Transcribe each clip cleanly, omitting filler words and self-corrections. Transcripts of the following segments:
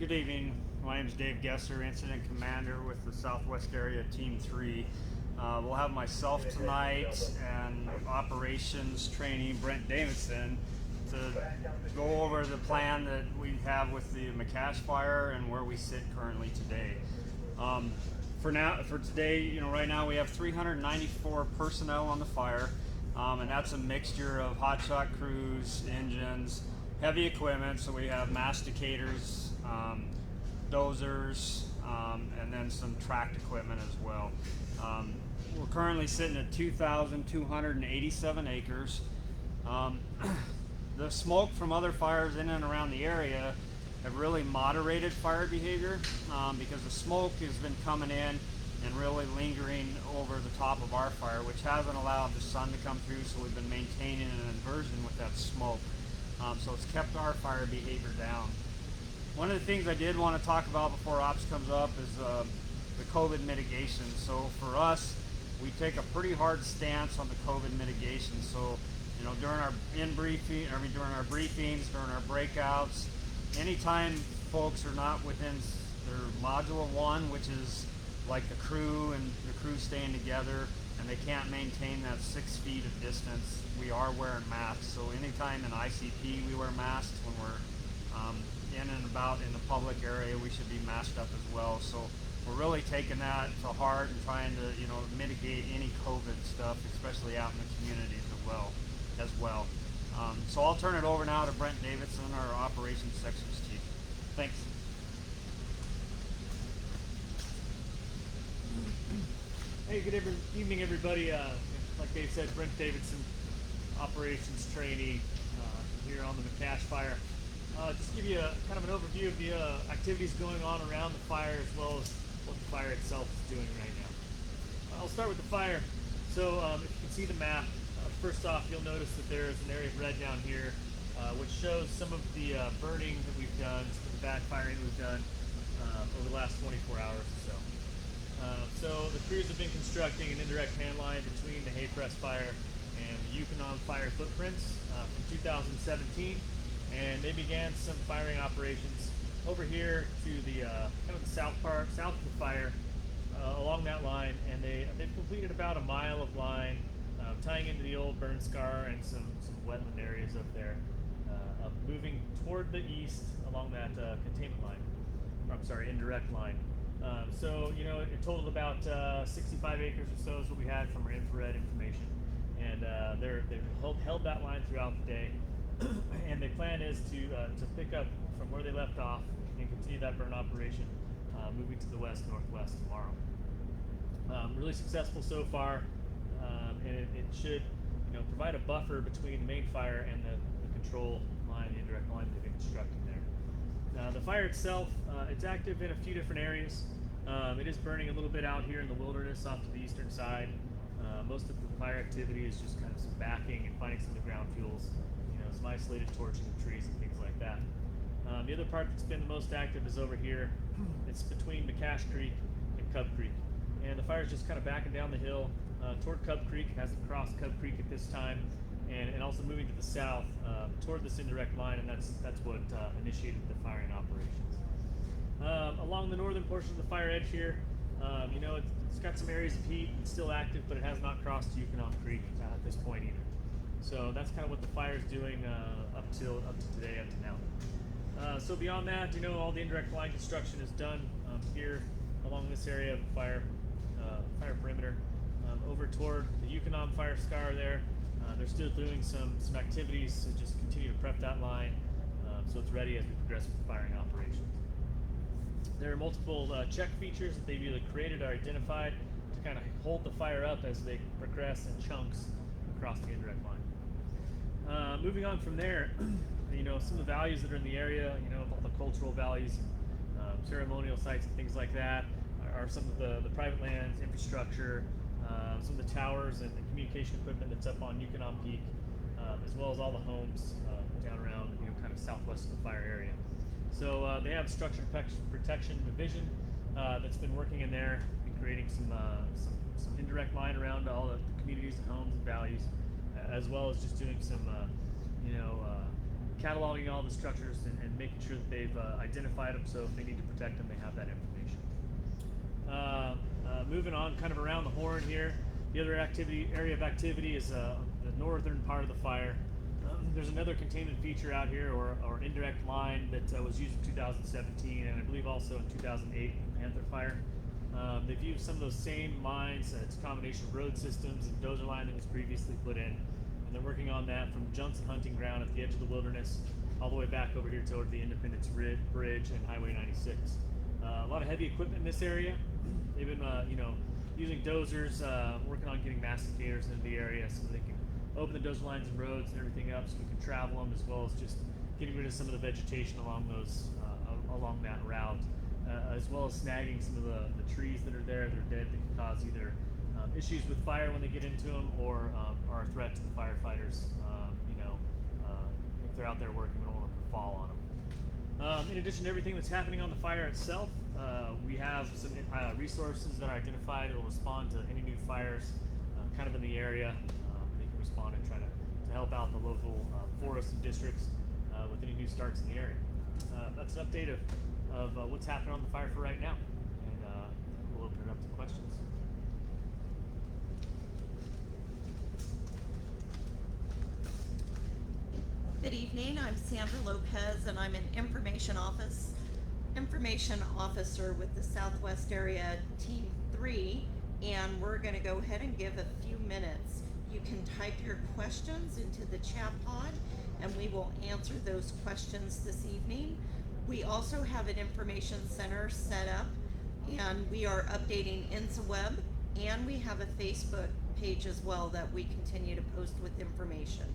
Good evening. My name is Dave Gesser, Incident Commander with the Southwest Area Team 3. We'll have myself tonight and Operations Trainee Brent Davidson to go over the plan that we have with the McCash fire and where we sit currently today. For today, right now we have 394 personnel on the fire, and that's a mixture of hotshot crews, engines, heavy equipment. So we have masticators, dozers, and then some tracked equipment as well. We're currently sitting at 2,287 acres. The smoke from other fires in and around the area have really moderated fire behavior because the smoke has been coming in and really lingering over the top of our fire, which hasn't allowed the sun to come through, so we've been maintaining an inversion with that smoke. So it's kept our fire behavior down. One of the things I did want to talk about before ops comes up is the COVID mitigation. So for us, we take a pretty hard stance on the COVID mitigation. So, during our during our briefings, during our breakouts, anytime folks are not within their module 1, which is like the crew and the crew staying together, and they can't maintain that 6 feet of distance, we are wearing masks. So anytime in ICP we wear masks. When we're in and about in the public area, we should be masked up as well. So we're really taking that to heart and trying to mitigate any COVID stuff, especially out in the communities as well. So I'll turn it over now to Brent Davidson, our operations sections chief. Thanks. Hey, good evening, everybody. Like Dave said, Brent Davidson, operations trainee here on the McCash fire. Just give you kind of an overview of the activities going on around the fire, as well as what the fire itself is doing right now. I'll start with the fire. So if you can see the map, first off, you'll notice that there is an area of red down here, which shows some of the burning that we've done, some of the backfiring we've done over the last 24 hours or so. So the crews have been constructing an indirect hand line between the hay press fire and the Yukon fire footprints from 2017, and they began some firing operations over here to the kind of the south of the fire along that line, and they've completed about a mile of line tying into the old burn scar and some wetland areas up there, moving toward the east along that containment line, or I'm sorry, indirect line. So it totaled about 65 acres or so is what we had from our infrared information, and they've held that line throughout the day, and the plan is to pick up from where they left off and continue that burn operation, moving to the west-northwest tomorrow. Really successful so far, and it should provide a buffer between the main fire and the control line, the indirect line they've been constructing there. The fire itself, it's active in a few different areas. It is burning a little bit out here in the wilderness off to the eastern side. Most of the fire activity is just kind of some backing and finding some of the ground fuels, some isolated torching of trees and things like that. The other part that's been the most active is over here. It's between McCash Creek and Cub Creek. And the fire is just kind of backing down the hill toward Cub Creek. It hasn't crossed Cub Creek at this time. And also moving to the south toward this indirect line, and that's what initiated the firing operations. Along the northern portion of the fire edge here, it's got some areas of heat. It's still active, but it has not crossed Yukon Creek at this point either. So that's kind of what the fire is doing up to today, up to now. So beyond that, all the indirect line construction is done here along this area of the fire perimeter. Over toward the Yukon fire scar there, they're still doing some activities to just continue to prep that line so it's ready as we progress with the firing operations. There are multiple check features that they've either created or identified to kind of hold the fire up as they progress in chunks across the indirect line. Moving on from there, some of the values that are in the area, all the cultural values, ceremonial sites and things like that are some of the private lands, infrastructure, some of the towers and the communication equipment that's up on Yukon Peak, as well as all the homes down around, kind of southwest of the fire area. So they have structured protection division that's been working in there and creating some indirect line around all the communities and homes and values, as well as just doing some cataloging all the structures and making sure that they've identified them, so if they need to protect them, they have that information. Moving on, kind of around the horn here, the other area of activity is the northern part of the fire. There's another containment feature out here, or indirect line that was used in 2017, and I believe also in 2008 Panther Fire. They've used some of those same lines. It's a combination of road systems and dozer line that was previously put in, and they're working on that from Johnson Hunting Ground at the edge of the wilderness all the way back over here toward the Independence Bridge and Highway 96. A lot of heavy equipment in this area. They've been, using dozers, working on getting masticators into the area so they can open the dozer lines and roads and everything up, so we can travel them, as well as just getting rid of some of the vegetation along along that route, as well as snagging some of the trees that are there that are dead that can cause either issues with fire when they get into them, or are a threat to the firefighters. If they're out there working, we don't want to fall on them. In addition to everything that's happening on the fire itself, we have some resources that are identified that will respond to any new fires kind of in the area. They can respond and try to help out the local forests and districts with any new starts in the area. That's an update of what's happening on the fire for right now, and we'll open it up to questions. Good evening, I'm Sandra Lopez, and I'm an information officer with the Southwest Area Team 3, and we're going to go ahead and give a few minutes. You can type your questions into the chat pod, and we will answer those questions this evening. We also have an information center set up, and we are updating InsaWeb, and we have a Facebook page as well that we continue to post with information.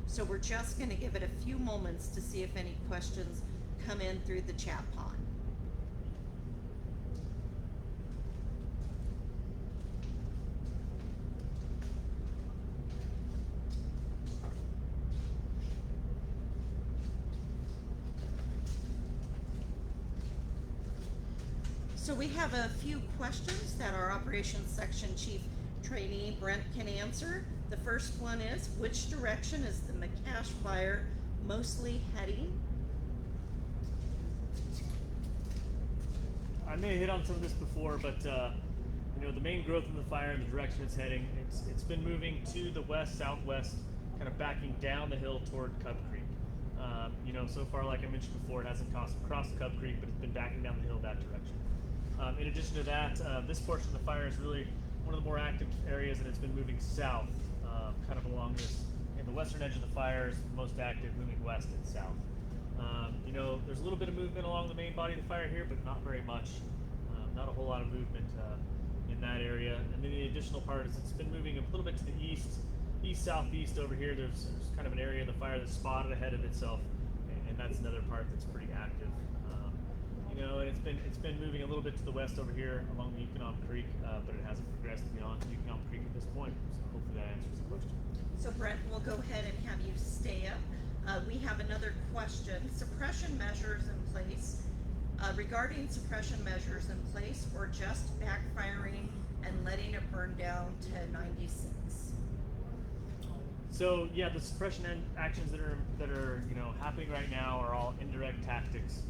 So we're just going to give it a few moments to see if any questions come in through the chat pod. So we have a few questions that our Operations Section Chief Trainee Brent can answer. The first one is, which direction is the McCash fire mostly heading? I may have hit on some of this before, but the main growth in the fire and the direction it's heading, it's been moving to the west-southwest, kind of backing down the hill toward Cub Creek. So far, like I mentioned before, it hasn't crossed Cub Creek, but it's been backing down the hill that direction. In addition to that, this portion of the fire is really one of the more active areas, and it's been moving south, kind of along this. And the western edge of the fire is the most active, moving west and south. There's a little bit of movement along the main body of the fire here, but not very much. Not a whole lot of movement in that area. And then the additional part is it's been moving a little bit to the east-southeast over here. There's kind of an area of the fire that's spotted ahead of itself, and that's another part that's pretty active. And it's been moving a little bit to the west over here along the Yukon Creek, but it hasn't progressed beyond Yukon Creek at this point. So hopefully that answers the question. So Brent, we'll go ahead and have you stay up. We have another question. Suppression measures in place. Regarding suppression measures in place, or just backfiring and letting it burn down to 96? So yeah, the suppression actions that are happening right now are all indirect tactics.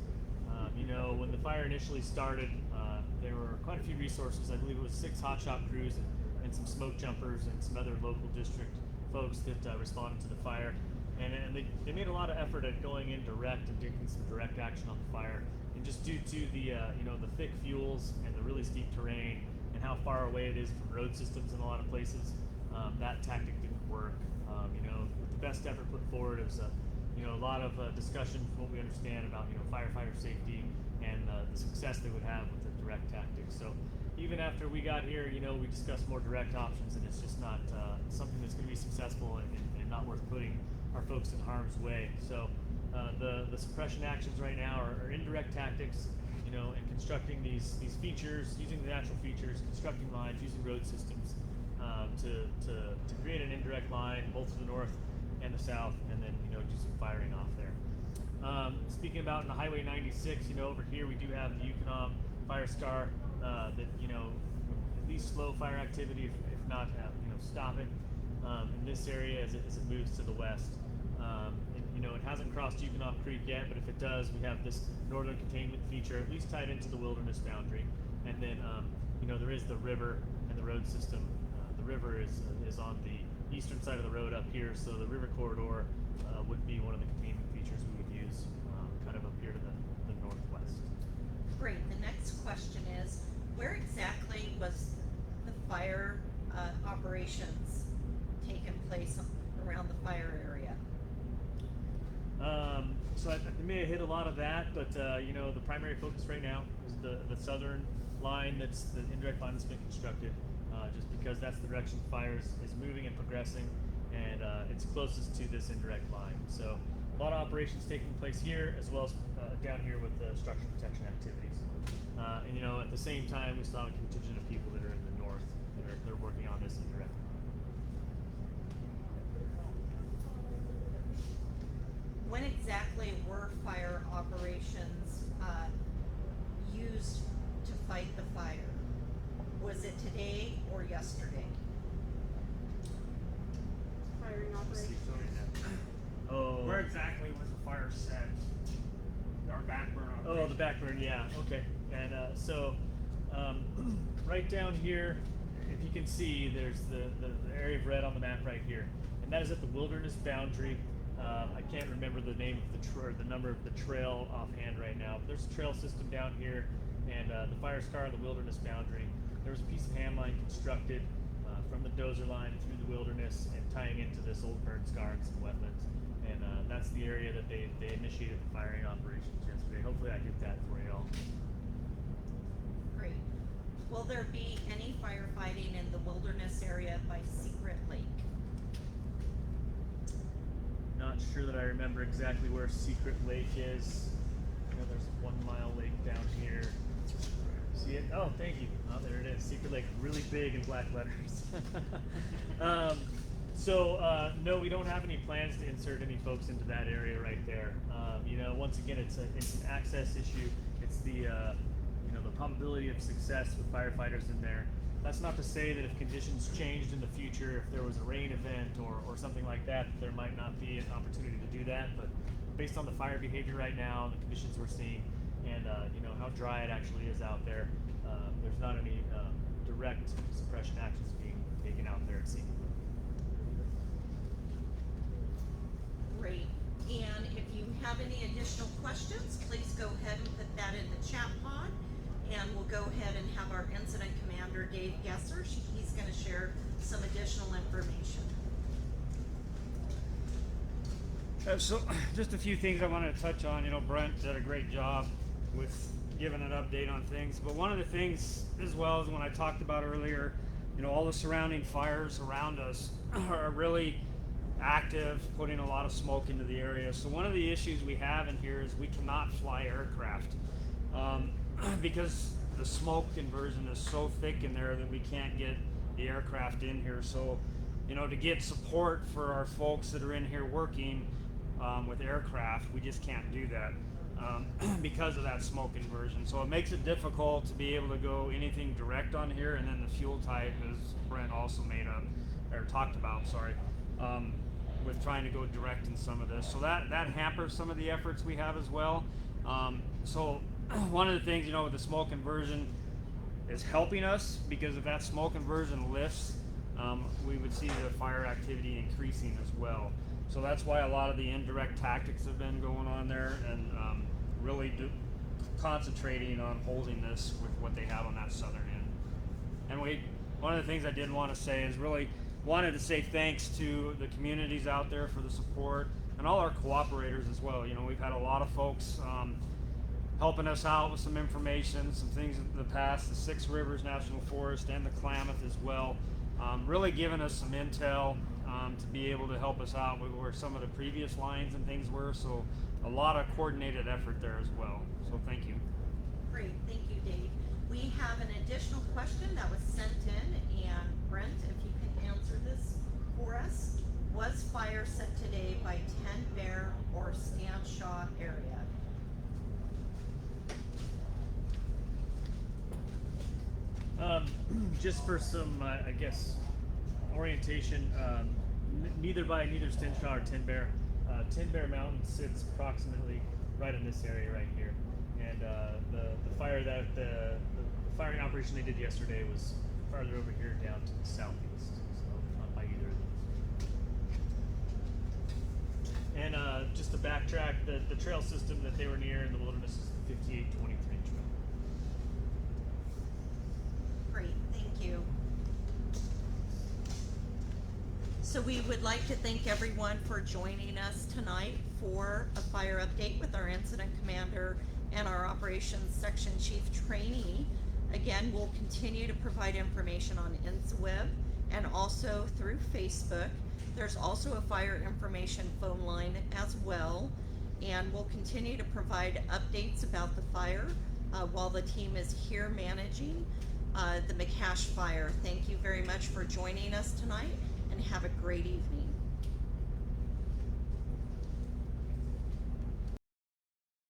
When the fire initially started, there were quite a few resources. I believe it was 6 hotshot crews and some smoke jumpers and some other local district folks that responded to the fire. And they made a lot of effort at going in direct and taking some direct action on the fire. And just due to the the thick fuels and the really steep terrain and how far away it is from road systems in a lot of places, that tactic didn't work. The best effort put forward is a lot of discussion from what we understand about firefighter safety and the success they would have with the direct tactics. So even after we got here, we discussed more direct options, and it's just not something that's going to be successful and not worth putting our folks in harm's way. So the suppression actions right now are indirect tactics, and constructing these features, using the natural features, constructing lines, using road systems to create an indirect line both to the north and the south, and then do some firing off there. Speaking about in the Highway 96, over here we do have the Yukon fire scar that at least slow fire activity, if not stop it in this area as it moves to the west. it hasn't crossed Yukonof Creek yet, but if it does, we have this northern containment feature at least tied into the wilderness boundary. And then, there is the river and the road system. The river is on the eastern side of the road up here, so the river corridor would be one of the containment features we would use kind of up here to the northwest. Great. The next question is, where exactly was the fire operations taking place around the fire area? So I may have hit a lot of that, but the primary focus right now is the southern line. That's the indirect line that's been constructed, just because that's the direction the fire is moving and progressing, and it's closest to this indirect line. So a lot of operations taking place here, as well as down here with the structure protection activities. And at the same time, we still have a contingent of people that are in the north they're working on this indirect line. When exactly were fire operations used to fight the fire? Was it today or yesterday? Firing operation. Oh. Where exactly was the fire set? Our backburn operation. Oh, the backburn, yeah, okay. And so right down here, if you can see, there's the area of red on the map right here, and that is at the wilderness boundary. I can't remember the name of the number of the trail offhand right now, but there's a trail system down here, and the fire scar on the wilderness boundary. There was a piece of hand line constructed from the dozer line through the wilderness and tying into this old burn scar and some wetlands. And that's the area that they initiated the firing operations yesterday. Hopefully I hit that for you all. Great. Will there be any firefighting in the wilderness area by Secret Lake? Not sure that I remember exactly where Secret Lake is. There's a 1 mile lake down here. See it? Oh, thank you. Oh, there it is. Secret Lake, really big in black letters. No, we don't have any plans to insert any folks into that area right there. Once again, it's an access issue. It's the probability of success with firefighters in there. That's not to say that if conditions changed in the future, if there was a rain event or something like that, there might not be an opportunity to do that. But based on the fire behavior right now, the conditions we're seeing, and how dry it actually is out there, there's not any direct suppression actions being taken out there at sea. Great. And if you have any additional questions, please go ahead and put that in the chat pod. And we'll go ahead and have our incident commander, Dave Gesser. He's going to share some additional information. So just a few things I wanted to touch on. Brent did a great job with giving an update on things. But one of the things, as well as when I talked about earlier, all the surrounding fires around us are really active, putting a lot of smoke into the area. So one of the issues we have in here is we cannot fly aircraft because the smoke conversion is so thick in there that we can't get the aircraft in here. So, to get support for our folks that are in here working with aircraft, we just can't do that because of that smoke conversion. So it makes it difficult to be able to go anything direct on here, and then the fuel type, as Brent also talked about, with trying to go direct in some of this. So that hampers some of the efforts we have as well. So one of the things, with the smoke conversion is helping us, because if that smoke conversion lifts, we would see the fire activity increasing as well. So that's why a lot of the indirect tactics have been going on there, and really concentrating on holding this with what they have on that southern end. And one of the things I did want to say is really wanted to say thanks to the communities out there for the support, and all our cooperators as well. We've had a lot of folks helping us out with some information, some things in the past, the Six Rivers National Forest and the Klamath as well, really giving us some intel to be able to help us out with where some of the previous lines and things were. So a lot of coordinated effort there as well. So thank you. Great, thank you, Dave. We have an additional question that was sent in, and Brent, if you can answer this for us. Was fire set today by 10 Bear or Stanshaw area? Just for some, orientation, neither Stinshaw or Tin Bear. Tin Bear Mountain sits approximately right in this area right here, and the fire that the firing operation they did yesterday was farther over here down to the southeast, so not by either of those. And just to backtrack, the trail system that they were near in the wilderness is the 5823 trail. Great, thank you. So we would like to thank everyone for joining us tonight for a fire update with our incident commander and our operations section chief trainee. Again, we'll continue to provide information on InSWeb and also through Facebook. There's also a fire information phone line as well, and we'll continue to provide updates about the fire while the team is here managing the McCash fire. Thank you very much for joining us tonight, and have a great evening.